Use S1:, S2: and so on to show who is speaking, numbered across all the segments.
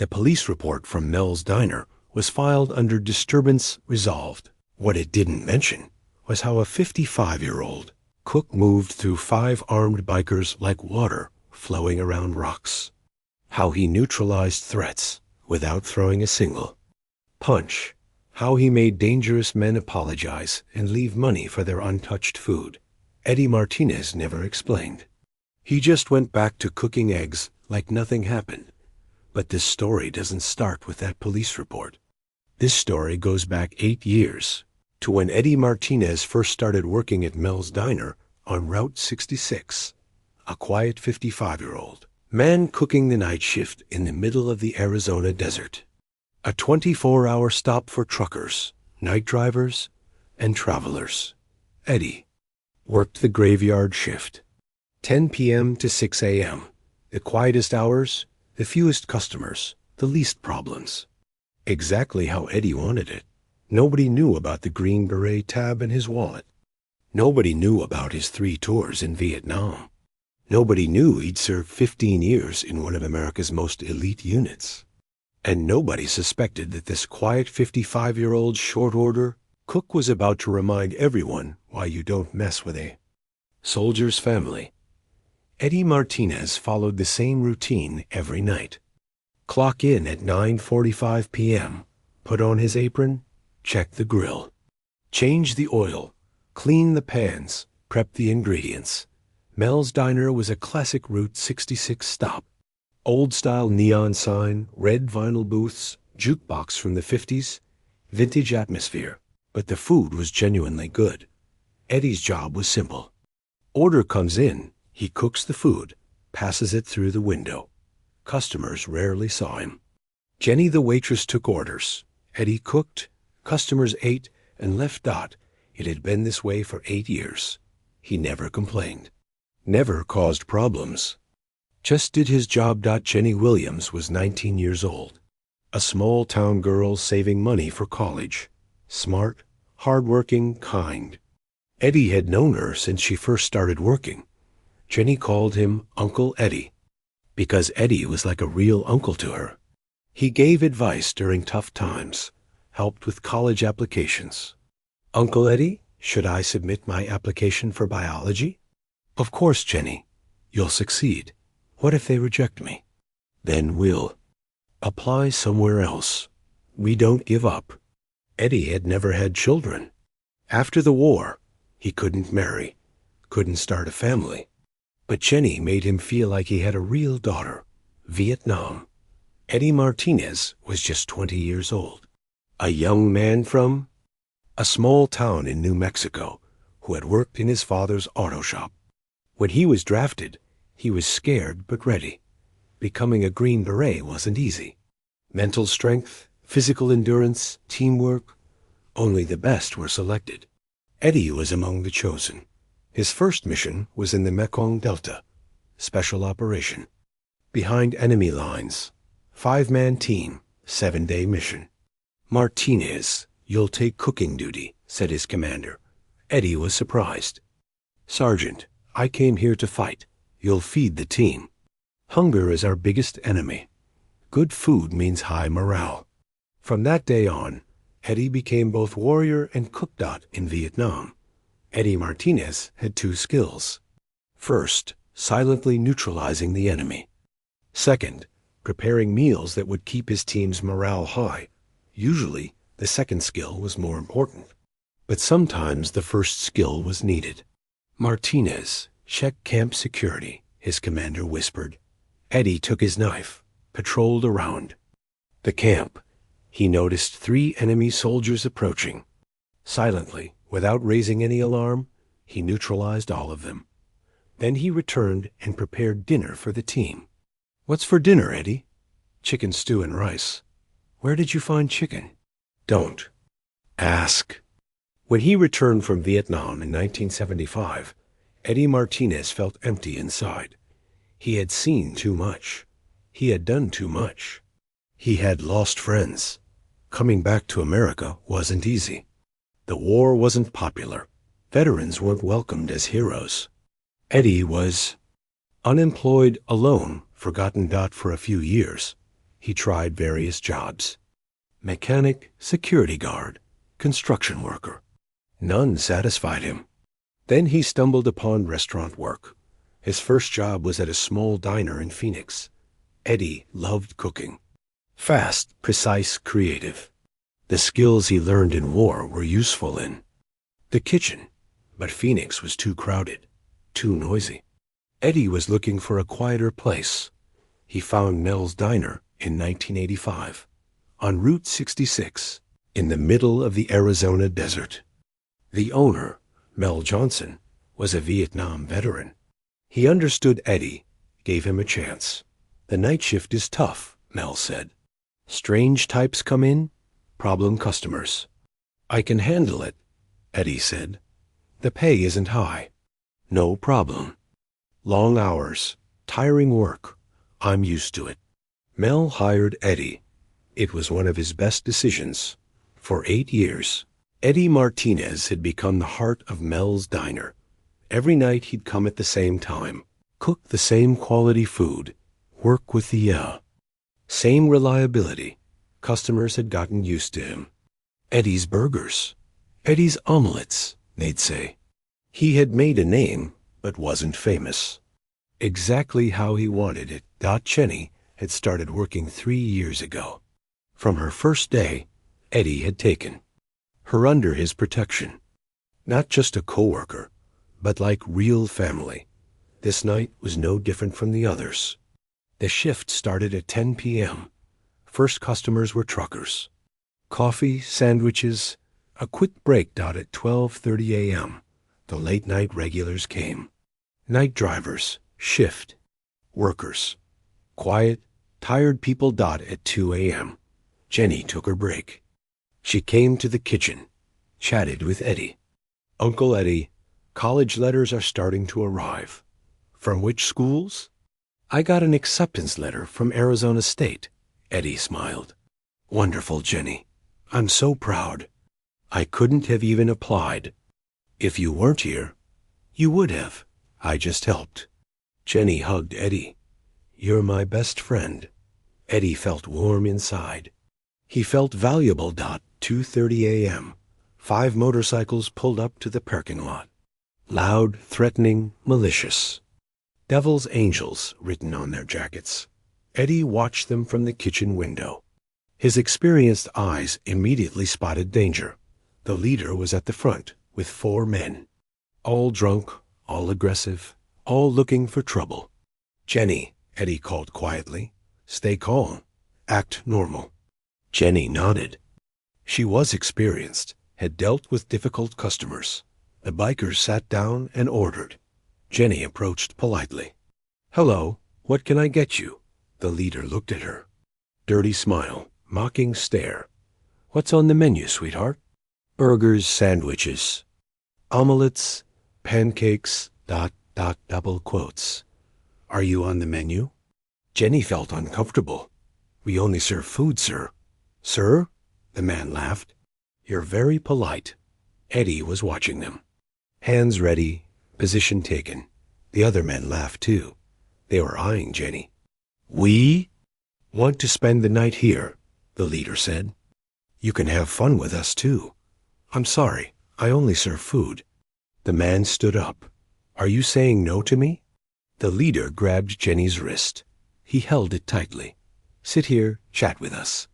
S1: The police report from Mel's Diner was filed under disturbance resolved. What it didn't mention was how a 55-year-old Cook moved through 5 armed bikers like water flowing around rocks. How he neutralized threats without throwing a single punch. How he made dangerous men apologize and leave money for their untouched food. Eddie Martinez never explained. He just went back to cooking eggs like nothing happened. But this story doesn't start with that police report. This story goes back 8 years to when Eddie Martinez first started working at Mel's Diner on Route 66. A quiet 55-year-old man cooking the night shift in the middle of the Arizona desert. A 24-hour stop for truckers, night drivers, and travelers. Eddie worked the graveyard shift. 10 p.m. to 6 a.m. The quietest hours, the fewest customers, the least problems. Exactly how Eddie wanted it. Nobody knew about the Green Beret tab in his wallet. Nobody knew about his 3 tours in Vietnam. Nobody knew he'd served 15 years in one of America's most elite units. And nobody suspected that this quiet 55-year-old short-order cook was about to remind everyone why you don't mess with a soldier's family. Eddie Martinez followed the same routine every night. Clock in at 9:45 p.m., put on his apron, check the grill, change the oil, clean the pans, prep the ingredients. Mel's Diner was a classic Route 66 stop. Old-style neon sign, red vinyl booths, jukebox from the 50s, vintage atmosphere. But the food was genuinely good. Eddie's job was simple. Order comes in, he cooks the food, passes it through the window. Customers rarely saw him. Jenny the waitress took orders. Eddie cooked, customers ate, and left. It had been this way for 8 years. He never complained. Never caused problems. Just did his job. Jenny Williams was 19 years old. A small-town girl saving money for college. Smart, hard-working, kind. Eddie had known her since she first started working. Jenny called him Uncle Eddie, because Eddie was like a real uncle to her. He gave advice during tough times, helped with college applications. Uncle Eddie, should I submit my application for biology? Of course, Jenny. You'll succeed. What if they reject me? Then we'll apply somewhere else. We don't give up. Eddie had never had children. After the war, he couldn't marry, couldn't start a family. But Jenny made him feel like he had a real daughter. Vietnam. Eddie Martinez was just 20 years old. A young man from a small town in New Mexico who had worked in his father's auto shop. When he was drafted, he was scared but ready. Becoming a Green Beret wasn't easy. Mental strength, physical endurance, teamwork, only the best were selected. Eddie was among the chosen. His first mission was in the Mekong Delta, special operation. Behind enemy lines, 5-man team, 7-day mission. Martinez, you'll take cooking duty, said his commander. Eddie was surprised. Sergeant, I came here to fight. You'll feed the team. Hunger is our biggest enemy. Good food means high morale. From that day on, Eddie became both warrior and cook. In Vietnam, Eddie Martinez had 2 skills. First, silently neutralizing the enemy. Second, preparing meals that would keep his team's morale high. Usually, the second skill was more important. But sometimes the first skill was needed. Martinez, check camp security, his commander whispered. Eddie took his knife, patrolled around the camp. He noticed 3 enemy soldiers approaching. Silently, without raising any alarm, he neutralized all of them. Then he returned and prepared dinner for the team. What's for dinner, Eddie? Chicken stew and rice. Where did you find chicken? Don't ask. When he returned from Vietnam in 1975, Eddie Martinez felt empty inside. He had seen too much. He had done too much. He had lost friends. Coming back to America wasn't easy. The war wasn't popular. Veterans weren't welcomed as heroes. Eddie was unemployed, alone, forgotten. For a few years, He tried various jobs: mechanic, security guard, construction worker. None satisfied him. Then he stumbled upon restaurant work. His first job was at a small diner in Phoenix. Eddie loved cooking. Fast, precise, creative. The skills he learned in war were useful in the kitchen, but Phoenix was too crowded, too noisy. Eddie was looking for a quieter place. He found Mel's Diner in 1985, on Route 66, in the middle of the Arizona desert. The owner, Mel Johnson, was a Vietnam veteran. He understood Eddie, gave him a chance. "The night shift is tough," Mel said. "Strange types come in, problem customers." "I can handle it," Eddie said. "The pay isn't high." "No problem. Long hours, tiring work. I'm used to it." Mel hired Eddie. It was one of his best decisions. For 8 years, Eddie Martinez had become the heart of Mel's Diner. Every night he'd come at the same time, cook the same quality food, work with the same reliability. Customers had gotten used to him. Eddie's burgers, Eddie's omelets, they'd say. He had made a name, but wasn't famous. Exactly how he wanted it. Jenny had started working 3 years ago. From her first day, Eddie had taken her under his protection. Not just a coworker, but like real family. This night was no different from the others. The shift started at 10 p.m. First customers were truckers. Coffee, sandwiches, a quick break. At 12:30 a.m., the late-night regulars came. Night drivers, shift workers, quiet, tired people. At 2 a.m., Jenny took her break. She came to the kitchen, chatted with Eddie. "Uncle Eddie, college letters are starting to arrive." "From which schools?" "I got an acceptance letter from Arizona State." Eddie smiled. "Wonderful, Jenny. I'm so proud. I couldn't have even applied. If you weren't here, you would have. I just helped." Jenny hugged Eddie. "You're my best friend." Eddie felt warm inside. He felt valuable. 2:30 a.m. 5 motorcycles pulled up to the parking lot. Loud, threatening, malicious. "Devil's Angels" written on their jackets. Eddie watched them from the kitchen window. His experienced eyes immediately spotted danger. The leader was at the front with 4 men. All drunk, all aggressive, all looking for trouble. "Jenny," Eddie called quietly. "Stay calm. Act normal." Jenny nodded. She was experienced, had dealt with difficult customers. The bikers sat down and ordered. Jenny approached politely. "Hello, what can I get you?" The leader looked at her. Dirty smile, mocking stare. "What's on the menu, sweetheart?" "Burgers, sandwiches, omelets, pancakes, ... double quotes. Are you on the menu?" Jenny felt uncomfortable. "We only serve food, sir." "Sir?" The man laughed. "You're very polite." Eddie was watching them. Hands ready, position taken. The other men laughed too. They were eyeing Jenny. "We want to spend the night here," the leader said. "You can have fun with us too." "I'm sorry, I only serve food." The man stood up. "Are you saying no to me?" The leader grabbed Jenny's wrist. He held it tightly. "Sit here, chat with us."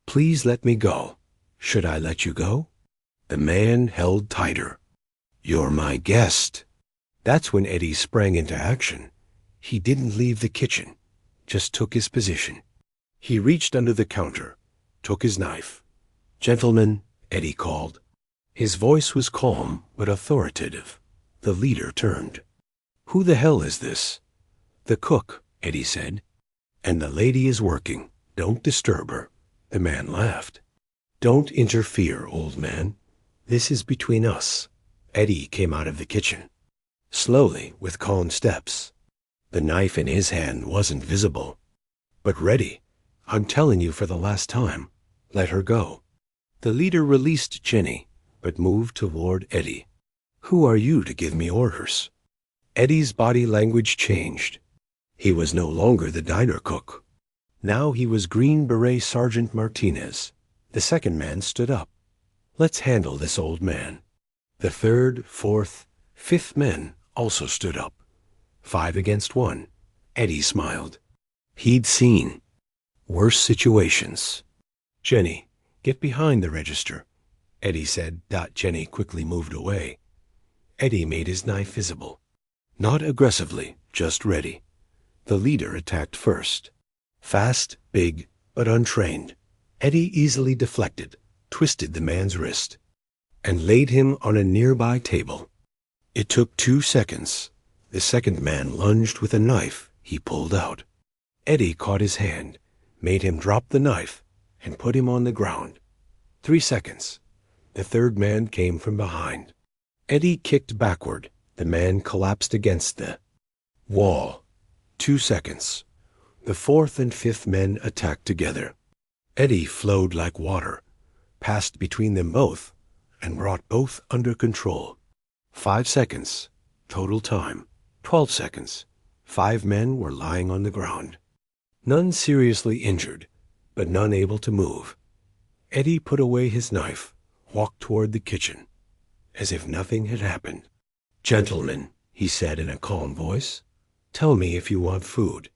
S1: "Please let me go." "Should I let you go?" The man held tighter. "You're my guest." That's when Eddie sprang into action. He didn't leave the kitchen, just took his position. He reached under the counter, took his knife. "Gentlemen," Eddie called. His voice was calm but authoritative. The leader turned. "Who the hell is this?" "The cook," Eddie said. "And the lady is working. Don't disturb her." The man laughed. "Don't interfere, old man. This is between us." Eddie came out of the kitchen. Slowly, with calm steps. The knife in his hand wasn't visible, but ready. "I'm telling you for the last time. Let her go." The leader released Jenny, but moved toward Eddie. "Who are you to give me orders?" Eddie's body language changed. He was no longer the diner cook. Now he was Green Beret Sergeant Martinez. The second man stood up. Let's handle this old man. The third, fourth, fifth men also stood up. 5 against 1. Eddie smiled. He'd seen worse situations. Jenny, get behind the register, Eddie said. Jenny quickly moved away. Eddie made his knife visible. Not aggressively, just ready. The leader attacked first. Fast, big, but untrained. Eddie easily deflected, twisted the man's wrist, and laid him on a nearby table. It took 2 seconds. The second man lunged with a knife he pulled out. Eddie caught his hand, made him drop the knife, and put him on the ground. 3 seconds. The third man came from behind. Eddie kicked backward. The man collapsed against the wall. 2 seconds. The fourth and fifth men attacked together. Eddie flowed like water, passed between them both, and brought both under control. 5 seconds. Total time. 12 seconds. 5 men were lying on the ground. None seriously injured, but none able to move. Eddie put away his knife, walked toward the kitchen, as if nothing had happened. Gentlemen, he said in a calm voice, tell me if you want food.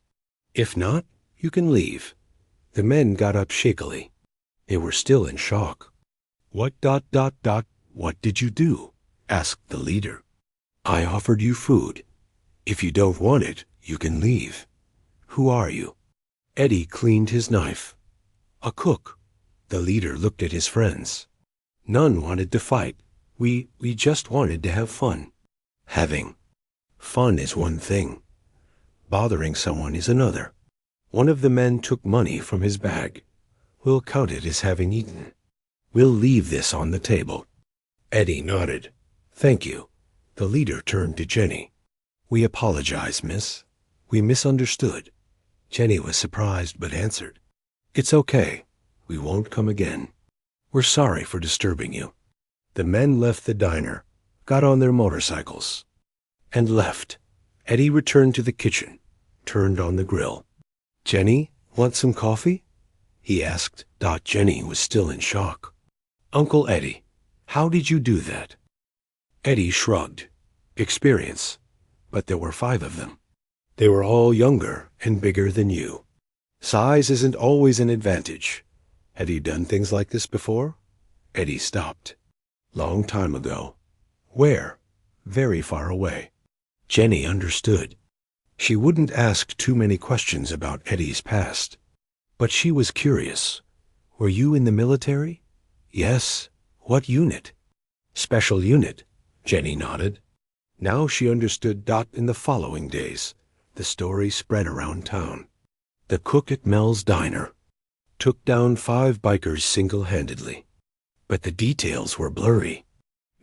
S1: If not, you can leave. The men got up shakily. They were still in shock. What did you do? Asked the leader. I offered you food. If you don't want it, you can leave. Who are you? Eddie cleaned his knife. A cook. The leader looked at his friends. None wanted to fight. We just wanted to have fun. Having fun is one thing. Bothering someone is another. One of the men took money from his bag. We'll count it as having eaten. We'll leave this on the table. Eddie nodded. Thank you. The leader turned to Jenny. We apologize, miss. We misunderstood. Jenny was surprised but answered. It's okay. We won't come again. We're sorry for disturbing you. The men left the diner, got on their motorcycles, and left. Eddie returned to the kitchen, turned on the grill. Jenny, want some coffee? He asked. Jenny was still in shock. Uncle Eddie, how did you do that? Eddie shrugged. Experience. But there were 5 of them. They were all younger and bigger than you. Size isn't always an advantage. Have you done things like this before? Eddie stopped. Long time ago. Where? Very far away. Jenny understood. She wouldn't ask too many questions about Eddie's past. But she was curious. Were you in the military? Yes. What unit? Special unit. Jenny nodded. Now she understood. In the following days, the story spread around town. The cook at Mel's Diner took down 5 bikers single-handedly. But the details were blurry.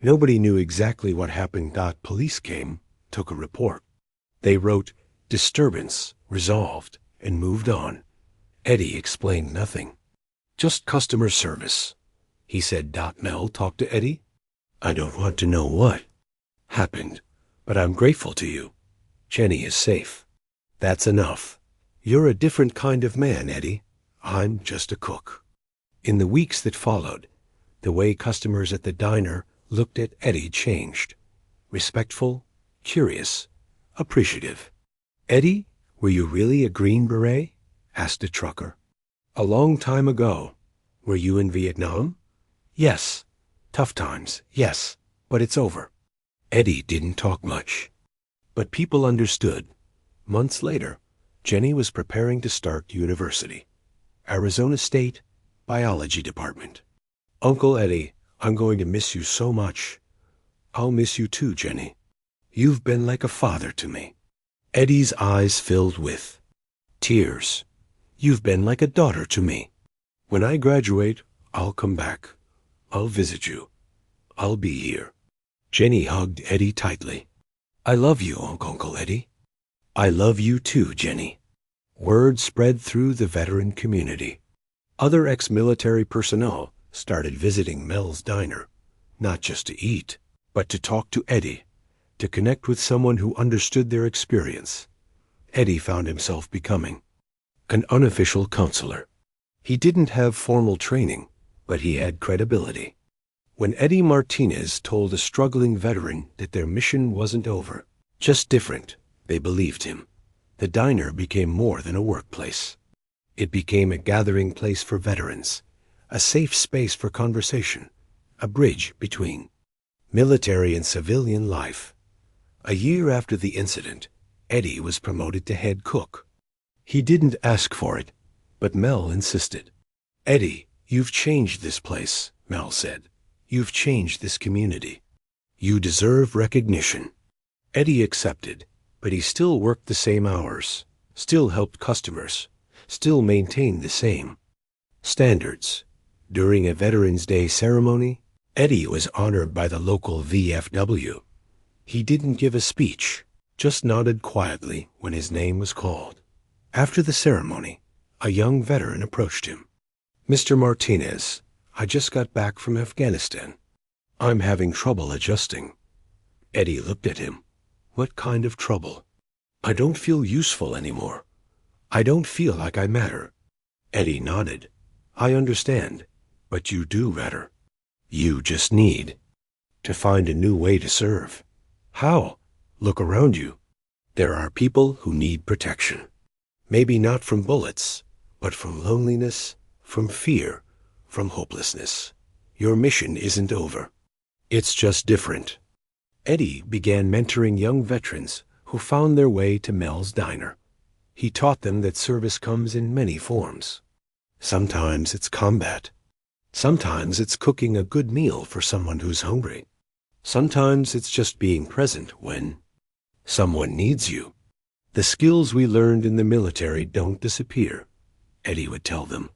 S1: Nobody knew exactly what happened. Police came, took a report. They wrote, disturbance, resolved, and moved on. Eddie explained nothing. Just customer service. He said. Mel talked to Eddie. I don't want to know what happened, but I'm grateful to you. Jenny is safe. That's enough. You're a different kind of man, Eddie. I'm just a cook. In the weeks that followed, the way customers at the diner looked at Eddie changed. Respectful, curious, appreciative. Eddie, were you really a Green Beret? Asked a trucker. A long time ago. Were you in Vietnam? Yes. Tough times, yes, but it's over. Eddie didn't talk much. But people understood. Months later, Jenny was preparing to start university. Arizona State Biology Department. Uncle Eddie, I'm going to miss you so much. I'll miss you too, Jenny. You've been like a father to me. Eddie's eyes filled with tears. You've been like a daughter to me. When I graduate, I'll come back. I'll visit you. I'll be here. Jenny hugged Eddie tightly. I love you, Uncle Eddie. I love you too, Jenny. Word spread through the veteran community. Other ex-military personnel started visiting Mel's Diner, not just to eat, but to talk to Eddie, to connect with someone who understood their experience. Eddie found himself becoming an unofficial counselor. He didn't have formal training, but he had credibility. When Eddie Martinez told a struggling veteran that their mission wasn't over, just different, they believed him. The diner became more than a workplace. It became a gathering place for veterans, a safe space for conversation, a bridge between military and civilian life. A year after the incident, Eddie was promoted to head cook. He didn't ask for it, but Mel insisted. "Eddie, you've changed this place," Mel said. "You've changed this community. You deserve recognition." Eddie accepted, but he still worked the same hours, still helped customers, still maintained the same standards. During a Veterans Day ceremony, Eddie was honored by the local VFW. He didn't give a speech, just nodded quietly when his name was called. After the ceremony, a young veteran approached him. "Mr. Martinez, I just got back from Afghanistan. I'm having trouble adjusting." Eddie looked at him. "What kind of trouble?" "I don't feel useful anymore. I don't feel like I matter." Eddie nodded. "I understand, but you do matter. You just need to find a new way to serve." "How?" "Look around you. There are people who need protection. Maybe not from bullets, but from loneliness, from fear, from hopelessness. Your mission isn't over. It's just different." Eddie began mentoring young veterans who found their way to Mel's Diner. He taught them that service comes in many forms. Sometimes it's combat. Sometimes it's cooking a good meal for someone who's hungry. Sometimes it's just being present when someone needs you. "The skills we learned in the military don't disappear," Eddie would tell them.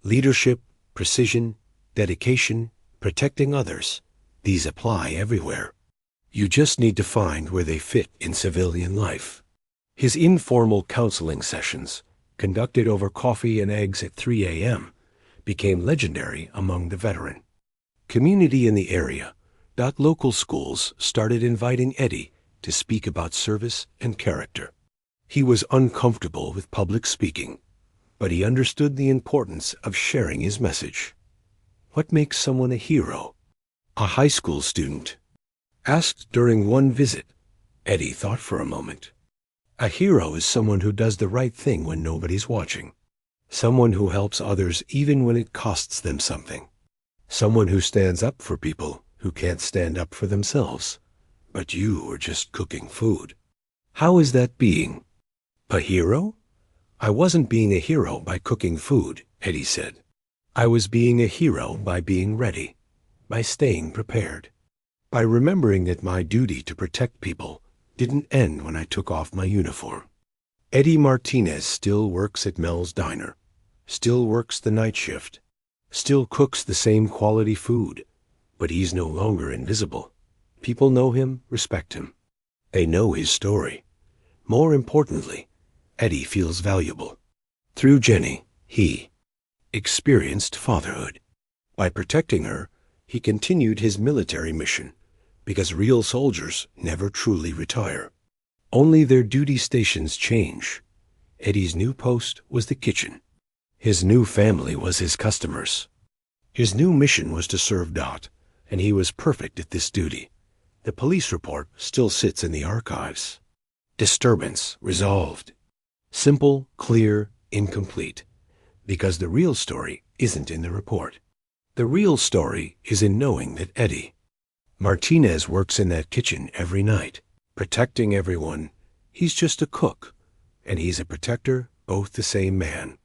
S1: "Leadership, precision, dedication, protecting others, these apply everywhere. You just need to find where they fit in civilian life." His informal counseling sessions, conducted over coffee and eggs at 3 a.m., became legendary among the veteran community in the area. Local schools started inviting Eddie to speak about service and character. He was uncomfortable with public speaking, but he understood the importance of sharing his message. What makes someone a hero? A high school student asked during one visit. Eddie thought for a moment. A hero is someone who does the right thing when nobody's watching. Someone who helps others even when it costs them something. Someone who stands up for people who can't stand up for themselves. But you are just cooking food. How is that being a hero? "I wasn't being a hero by cooking food," Eddie said. "I was being a hero by being ready, by staying prepared, by remembering that my duty to protect people didn't end when I took off my uniform." Eddie Martinez still works at Mel's Diner, still works the night shift, still cooks the same quality food, but he's no longer invisible. People know him, respect him. They know his story. More importantly, Eddie feels valuable. Through Jenny, he experienced fatherhood. By protecting her, he continued his military mission, because real soldiers never truly retire. Only their duty stations change. Eddie's new post was the kitchen. His new family was his customers. His new mission was to serve Dot, and he was perfect at this duty. The police report still sits in the archives. Disturbance resolved. Simple, clear, incomplete. Because the real story isn't in the report. The real story is in knowing that Eddie Martinez works in that kitchen every night, protecting everyone. He's just a cook, and he's a protector, both the same man.